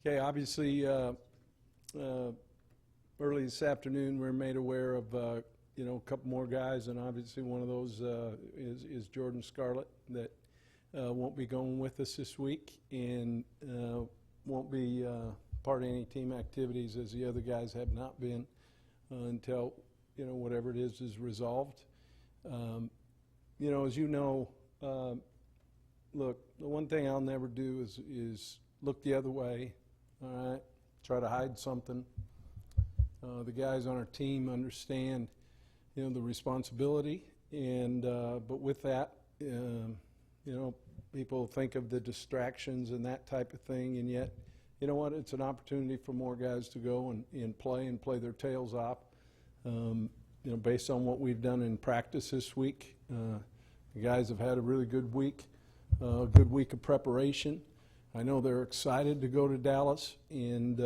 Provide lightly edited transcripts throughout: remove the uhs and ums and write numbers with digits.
Okay, obviously, early this afternoon, we're made aware of, a couple more guys, and obviously one of those is Jordan Scarlett that won't be going with us this week and won't be part of any team activities, as the other guys have not been until, whatever it is resolved. As you know, look, the one thing I'll never do is look the other way. All right, try to hide something. The guys on our team understand, the responsibility, and but with that, people think of the distractions and that type of thing, and yet, you know what? It's an opportunity for more guys to go and play their tails off. Based on what we've done in practice this week, the guys have had a really good week, a good week of preparation. I know they're excited to go to Dallas and,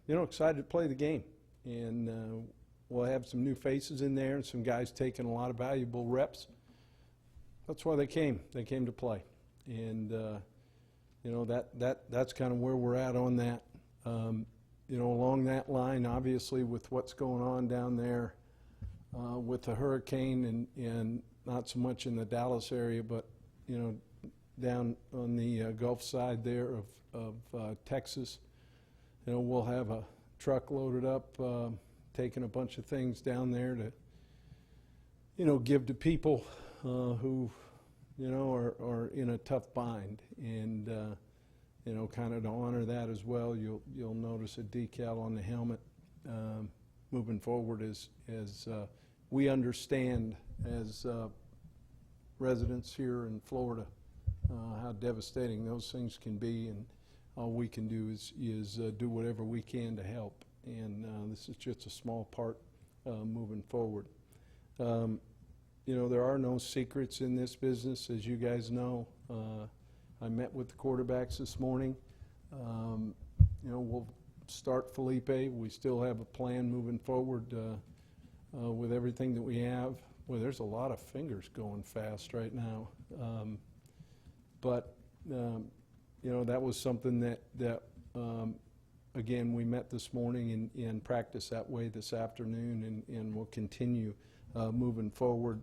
excited to play the game. And we'll have some new faces in there and some guys taking a lot of valuable reps. That's why they came. They came to play. And, that's kind of where we're at on that. Along that line, obviously, with what's going on down there with the hurricane and not so much in the Dallas area, but, down on the Gulf side there of Texas. We'll have a truck loaded up, taking a bunch of things down there to, give to people who, are in a tough bind. And, kind of to honor that as well, you'll notice a decal on the helmet moving forward as we understand as residents here in Florida how devastating those things can be, and all we can do is do whatever we can to help. And this is just a small part moving forward. There are no secrets in this business, as you guys know. I met with the quarterbacks this morning. We'll start Felipe. We still have a plan moving forward with everything that we have. Well, there's a lot of fingers going fast right now. But that was something that again, we met this morning and practiced that way this afternoon, and we'll continue moving forward.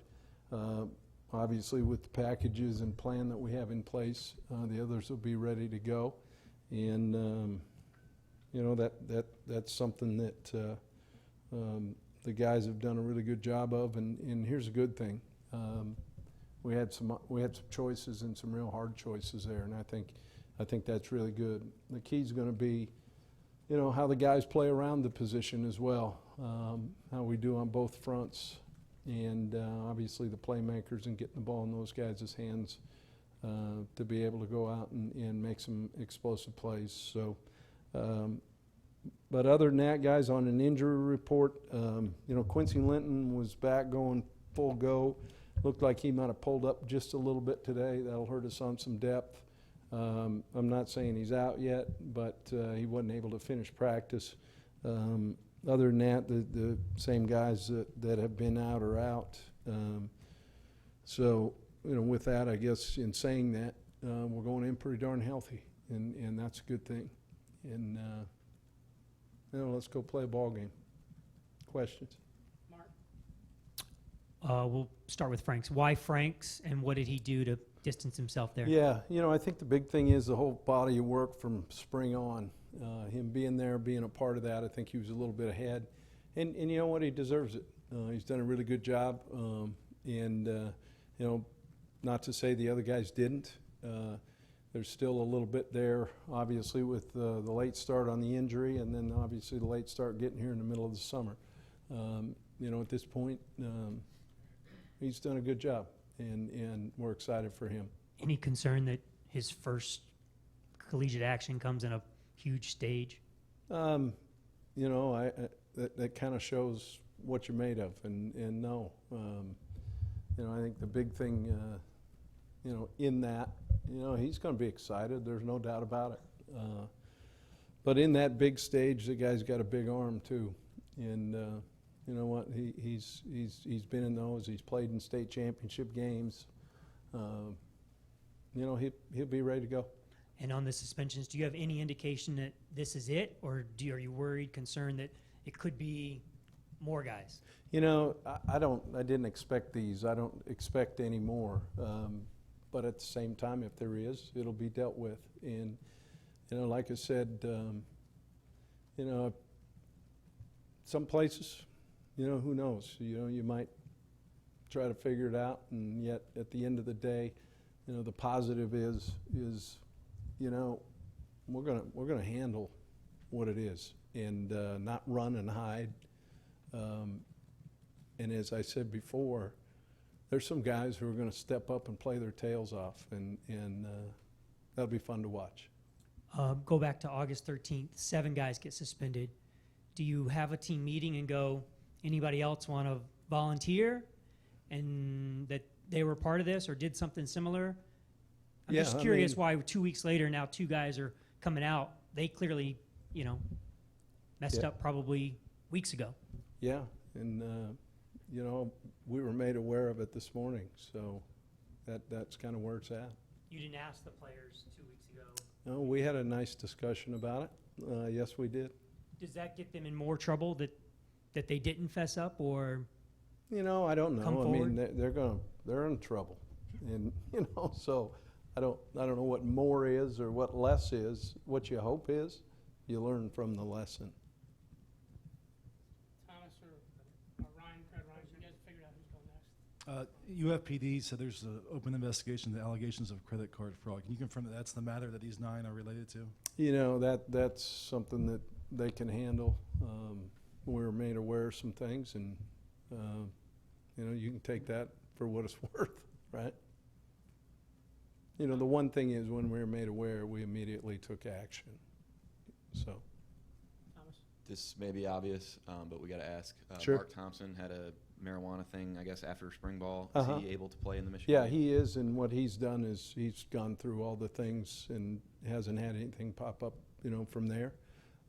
Obviously, with the packages and plan that we have in place, the others will be ready to go. And, that's something that the guys have done a really good job of. And here's a good thing. We had some choices and some real hard choices there, and I think that's really good. The key is going to be, how the guys play around the position as well, how we do on both fronts, and obviously the playmakers and getting the ball in those guys' hands to be able to go out and make some explosive plays. So, but other than that, guys, on an injury report, Quincy Linton was back going full go. Looked like he might have pulled up just a little bit today. That'll hurt us on some depth. I'm not saying he's out yet, but he wasn't able to finish practice. Other than that, the same guys that have been out are out. So, with that, I guess in saying that, we're going in pretty darn healthy, and that's a good thing. And, let's go play a ball game. Questions? We'll start with Franks. Why Franks, and what did he do to distance himself there? Yeah, I think the big thing is the whole body of work from spring on. Him being there, being a part of that, I think he was a little bit ahead. And you know what? He deserves it. He's done a really good job. Not to say the other guys didn't. There's still a little bit there, obviously, with the late start on the injury, and then obviously the late start getting here in the middle of the summer. At this point, he's done a good job, and we're excited for him. Any concern that his first collegiate action comes in a huge stage? That kind of shows what you're made of, and no. I think the big thing, in that, he's going to be excited. There's no doubt about it. But in that big stage, the guy's got a big arm too, and you know what? He's been in those. He's played in state championship games. He'll be ready to go. And on the suspensions, do you have any indication that this is it, or are you worried, concerned that it could be more guys? You know, I didn't expect these. I don't expect any more. But at the same time, if there is, it'll be dealt with. And, you know, like I said, you know, some places, you know, who knows? You know, you might try to figure it out, and yet at the end of the day, you know, the positive is you know, we're gonna handle what it is and not run and hide. And as I said before, there's some guys who are going to step up and play their tails off, and that'll be fun to watch. Go back to August 13th, 7 guys get suspended. Do you have a team meeting and go, anybody else want to volunteer and that they were part of this or did something similar? I'm just curious why 2 weeks later now 2 guys are coming out. They clearly, you know, messed up probably weeks ago. Yeah, and you know, we were made aware of it this morning, so that's kind of where it's at. You didn't ask the players 2 weeks ago. No, we had a nice discussion about it. Yes, we did. Does that get them in more trouble that they didn't fess up, or? You know, I don't know. Come I mean, forward? they're in trouble, and you know, so I don't know what more is or what less is. What you hope is you learn from the lesson. Thomas or Ryan, you guys figured out who's going next. UFPD said there's an open investigation into allegations of credit card fraud. Can you confirm that that's the matter that these 9 are related to? You know, that's something that they can handle. We were made aware of some things, and you know, you can take that for what it's worth, right? You know, the one thing is when we were made aware, we immediately took action. So. Thomas? This may be obvious, but we got to ask. Sure. Mark Thompson had a marijuana thing, I guess, after spring ball. Uh-huh. Is he able to play in the Michigan Yeah, League? he is, and what he's done is he's gone through all the things and hasn't had anything pop up, you know, from there.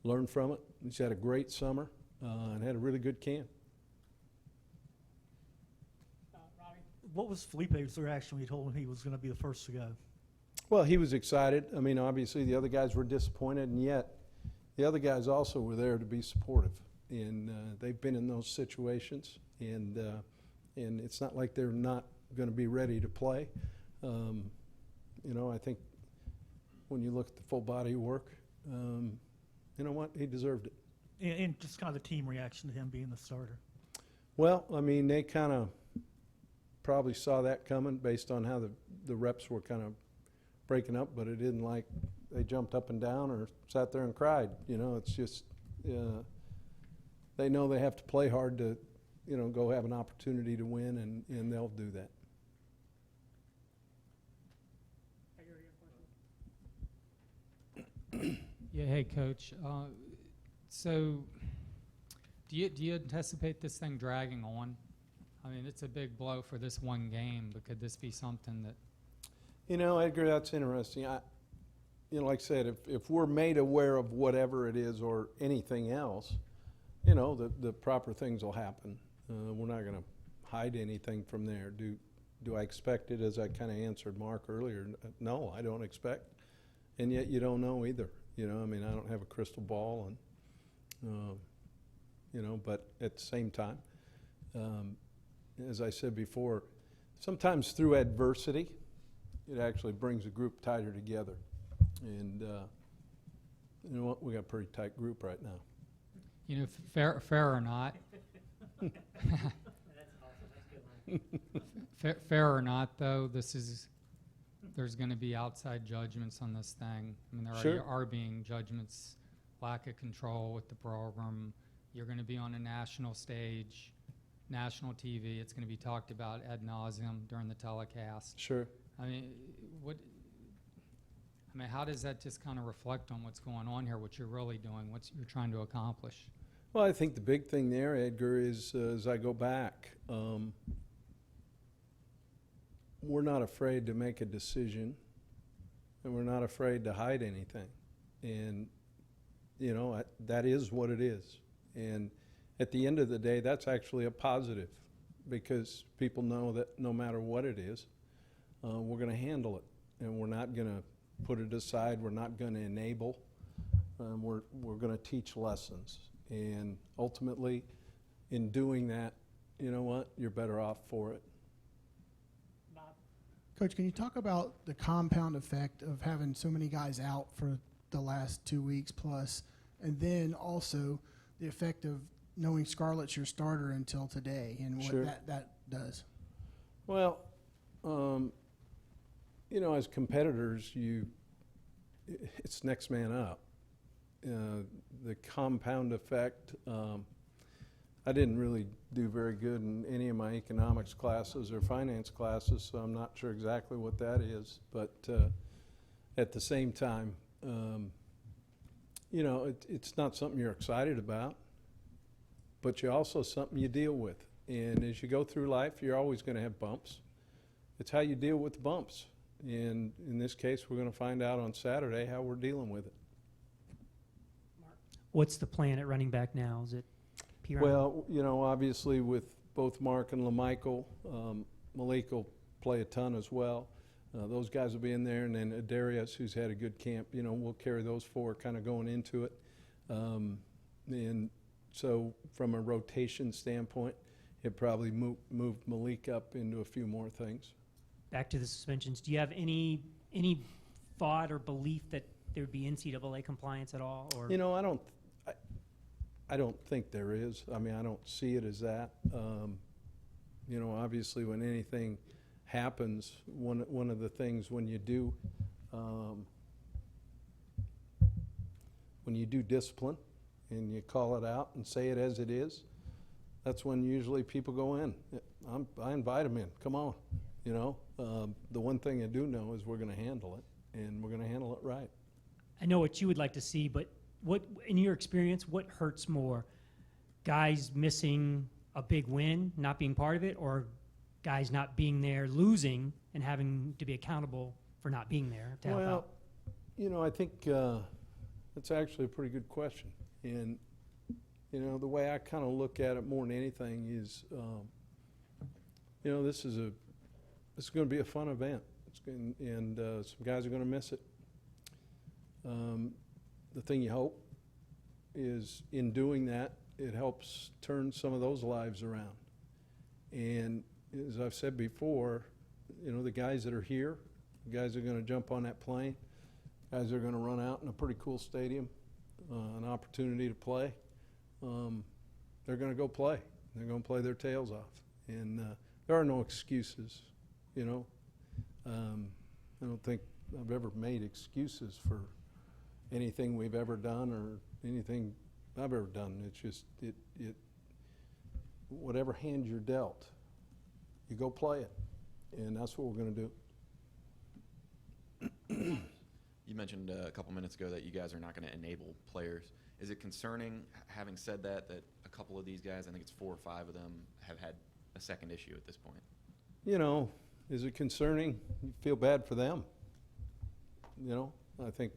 Learned from it. He's had a great summer and had a really good camp. Robbie? What was Felipe's reaction when you told him he was going to be the first to go? Well, he was excited. I mean, obviously the other guys were disappointed, and yet the other guys also were there to be supportive. And they've been in those situations, and it's not like they're not going to be ready to play. You know, I think when you look at the full body work, you know what? He deserved it. And just kind of the team reaction to him being the starter. Well, I mean, they kind of probably saw that coming based on how the reps were kind of breaking up, but it didn't like they jumped up and down or sat there and cried. You know, it's just they know they have to play hard to, you know, go have an opportunity to win, and they'll do that. Yeah, hey, Coach. So do you anticipate this thing dragging on? I mean, it's a big blow for this one game, but could this be something that... You know, Edgar, that's interesting. You know, like I said, if we're made aware of whatever it is or anything else, you know, the proper things will happen. We're not going to hide anything from there. Do I expect it, as I kind of answered Mark earlier? No, I don't expect. And yet you don't know either. You know, I mean, I don't have a crystal ball, and you know, but at the same time, as I said before, sometimes through adversity, it actually brings a group tighter together. And you know what? We got a pretty tight group right now. You know, fair or not, That's awesome. That's a good line. fair or not, though, there's going to be outside judgments on this thing. I mean, there Sure. are being judgments, lack of control with the program. You're going to be on a national stage, national TV. It's going to be talked about ad nauseum during the telecast. Sure. I mean, how does that just kind of reflect on what's going on here, what you're really doing, what you're trying to accomplish? Well, I think the big thing there, Edgar, is as I go back, we're not afraid to make a decision, and we're not afraid to hide anything. And, you know, that is what it is. And at the end of the day, that's actually a positive, because people know that no matter what it is, we're going to handle it, and we're not going to put it aside. We're not going to enable. We're going to teach lessons. And ultimately, in doing that, you know what? You're better off for it. Bob? Coach, can you talk about the compound effect of having so many guys out for the last 2 weeks plus, and then also the effect of knowing Scarlett's your starter until today and what Sure. that does? Well, you know, as competitors, it's next man up. The compound effect, I didn't really do very good in any of my economics classes or finance classes, so I'm not sure exactly what that is. But at the same time, you know, it's not something you're excited about, but you also something you deal with. And as you go through life, you're always going to have bumps. It's how you deal with the bumps. And in this case, we're going to find out on Saturday how we're dealing with it. What's the plan at running back now? Is it P. Ryan? Well, you know, obviously with both Mark and LaMichael, Malik will play a ton as well. Those guys will be in there, and then Darius, who's had a good camp, you know, we'll carry those four kind of going into it. And so from a rotation standpoint, it probably moved Malik up into a few more things. Back to the suspensions. Do you have any thought or belief that there would be NCAA compliance at all? Or You know, I don't think there is. I mean, I don't see it as that. You know, obviously when anything happens, one of the things when you do discipline and you call it out and say it as it is, that's when usually people go in. I invite them in. Come on. You know, the one thing I do know is we're going to handle it, and we're going to handle it right. I know what you would like to see, but what, in your experience, what hurts more? Guys missing a big win, not being part of it, or guys not being there, losing, and having to be accountable for not being there to help Well, out? you know, I think that's actually a pretty good question. And, you know, the way I kind of look at it more than anything is, you know, this is going to be a fun event. And some guys are going to miss it. The thing you hope is in doing that, it helps turn some of those lives around. And as I've said before, you know, the guys that are here, the guys that are going to jump on that plane, guys that are going to run out in a pretty cool stadium, an opportunity to play, they're going to go play. They're going to play their tails off. And there are no excuses, you know. I don't think I've ever made excuses for anything we've ever done or anything I've ever done. It's just whatever hand you're dealt, you go play it, and that's what we're going to do. You mentioned a couple minutes ago that you guys are not going to enable players. Is it concerning, having said that a couple of these guys, I think it's 4 or 5 of them, have had a second issue at this point? You know, is it concerning? You feel bad for them. You know, I think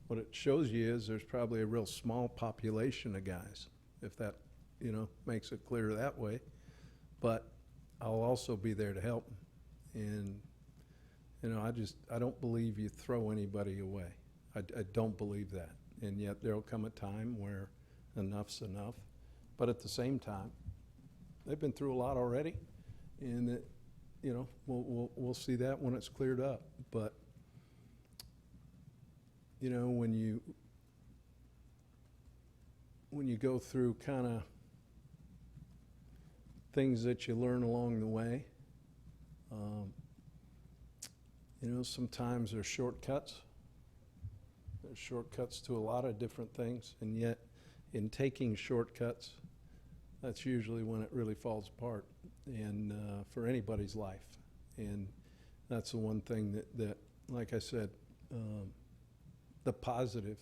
what it shows you is there's probably a real small population of guys, if that, you know, makes it clear that way. But I'll also be there to help them. And, you know, I don't believe you throw anybody away. I don't believe that. And yet there'll come a time where enough's enough. But at the same time, they've been through a lot already. And, you know, we'll see that when it's cleared up. But, you know, when you go through kind of things that you learn along the way, you know, sometimes there's shortcuts. There's shortcuts to a lot of different things, and yet in taking shortcuts, that's usually when it really falls apart, and for anybody's life. And that's the one thing that like I said, the positive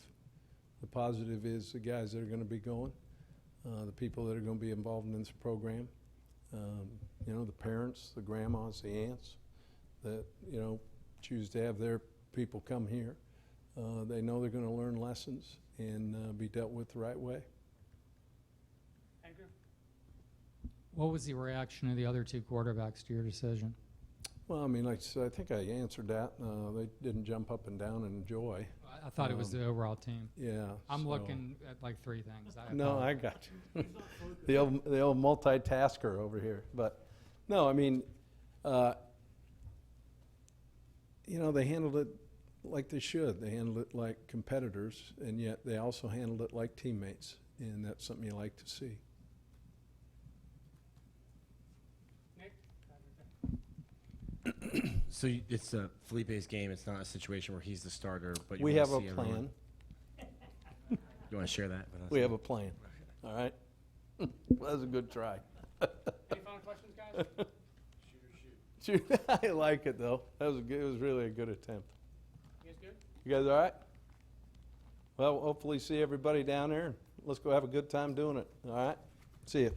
is the guys that are going to be going, the people that are going to be involved in this program, you know, the parents, the grandmas, the aunts that, you know, choose to have their people come here. They know they're going to learn lessons and be dealt with the right way. Edgar? What was the reaction of the other 2 quarterbacks to your decision? Well, I mean, like I said, I think I answered that. They didn't jump up and down in joy. I thought it was the overall team. Yeah. I'm so- looking at like three things. No, I apologize. got you. The old multitasker over here. But, no, I mean, you know, they handled it like they should. They handled it like competitors, and yet they also handled it like teammates, and that's something you like to see. Nick? So it's Felipe's game. It's not a situation where he's the starter, but you We wanna have a see everyone- plan. You want to share that with us? We have a plan. All right? That was a good try. Any final questions, guys? Shoot, I like it, though. That was it was really a good attempt. You guys good? You guys all right? Well, hopefully see everybody down there. Let's go have a good time doing it. All right? See you.